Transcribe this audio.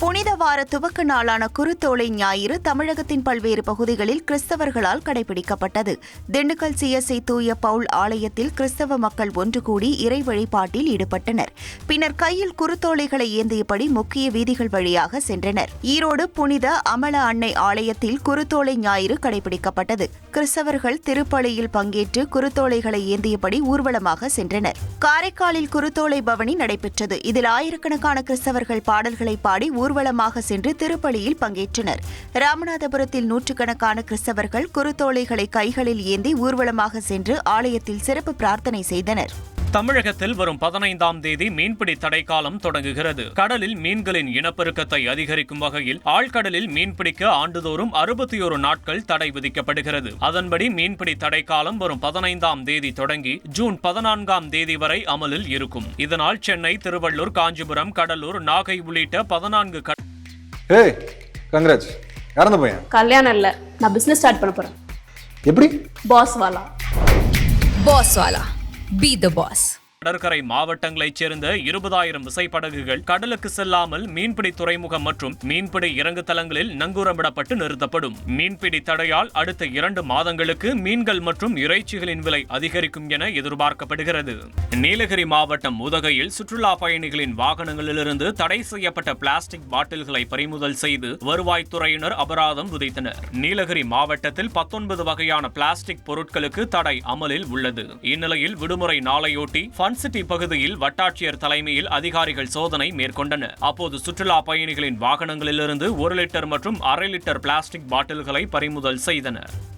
புனித வார துவக்க நாளான குருத்தோலை ஞாயிறு தமிழகத்தின் பல்வேறு பகுதிகளில் கிறிஸ்தவர்களால் கடைபிடிக்கப்பட்டது. திண்டுக்கல் சிஎஸ்ஐ தூய பவுல் ஆலயத்தில் கிறிஸ்தவ மக்கள் ஒன்று கூடி இறை வழிபாட்டில் ஈடுபட்டனர். பின்னர் கையில் குருத்தோலைகளை ஏந்தியபடி முக்கிய வீதிகள் வழியாக சென்றனர். ஈரோடு புனித அமல அன்னை ஆலயத்தில் குருத்தோலை ஞாயிறு கடைபிடிக்கப்பட்டது. கிறிஸ்தவர்கள் திருப்பலியில் பங்கேற்று குருத்தோலைகளை ஏந்தியபடி ஊர்வலமாக சென்றனர். காரைக்காலில் குருத்தோலை பவனி நடைபெற்றது. இதில் ஆயிரக்கணக்கான கிறிஸ்தவர்கள் பாடல்களை பாடி ஊர்வலமாக சென்று திருப்பலியில் பங்கேற்றனர். ராமநாதபுரத்தில் நூற்றுக்கணக்கான கிறிஸ்தவர்கள் குருத்தோலைகளை கைகளில் ஏந்தி ஊர்வலமாக சென்று ஆலயத்தில் சிறப்பு பிரார்த்தனை செய்தனர். தமிழகத்தில் வரும் 15ஆம் தேதி மீன்பிடி தடைக்காலம் தொடங்குகிறது. கடலில் மீன்களின் இனப்பெருக்கத்தை அதிகரிக்கும் வகையில் ஆழ்கடலில் மீன்பிடிக்க ஆண்டுதோறும் 61 நாட்கள் தடை விதிக்கப்படுகிறது. அதன்படி மீன்பிடி தடைக்காலம் வரும் 15ஆம் தேதி தொடங்கி ஜூன் 14ஆம் தேதி வரை அமலில் இருக்கும். இதனால் சென்னை, திருவள்ளூர், காஞ்சிபுரம், கடலூர், நாகை உள்ளிட்ட 14 கல்யாணம் இல்ல, நான் பிசினஸ் ஸ்டார்ட் பண்ண போறேன். எப்படி? பாஸ் வாலா. Be the boss. கடற்கரை மாவட்டங்களைச் சேர்ந்த 20,000 விசைப்படகுகள் கடலுக்கு செல்லாமல் மீன்பிடி துறைமுகம் மற்றும் மீன்பிடி இறங்கு தளங்களில் நங்கூரமிடப்பட்டு நிறுத்தப்படும். மீன்பிடி தடையால் அடுத்த 2 மாதங்களுக்கு மீன்கள் மற்றும் இறைச்சிகளின் விலை அதிகரிக்கும் என எதிர்பார்க்கப்படுகிறது. நீலகிரி மாவட்டம் உதகையில் சுற்றுலா பயணிகளின் வாகனங்களிலிருந்து தடை செய்யப்பட்ட பிளாஸ்டிக் பாட்டில்களை பறிமுதல் செய்து வருவாய்த்துறையினர் அபராதம் விதித்தனர். நீலகிரி மாவட்டத்தில் 19 வகையான பிளாஸ்டிக் பொருட்களுக்கு தடை அமலில் உள்ளது. இந்நிலையில் விடுமுறை நாளையொட்டி சிட்டி பகுதியில் வட்டாட்சியர் தலைமையில் அதிகாரிகள் சோதனை மேற்கொண்டனர். அப்போது சுற்றுலா பயணிகளின் வாகனங்களிலிருந்து 1 லிட்டர் மற்றும் 1/2 லிட்டர் பிளாஸ்டிக் பாட்டில்களை பறிமுதல் செய்தனர்.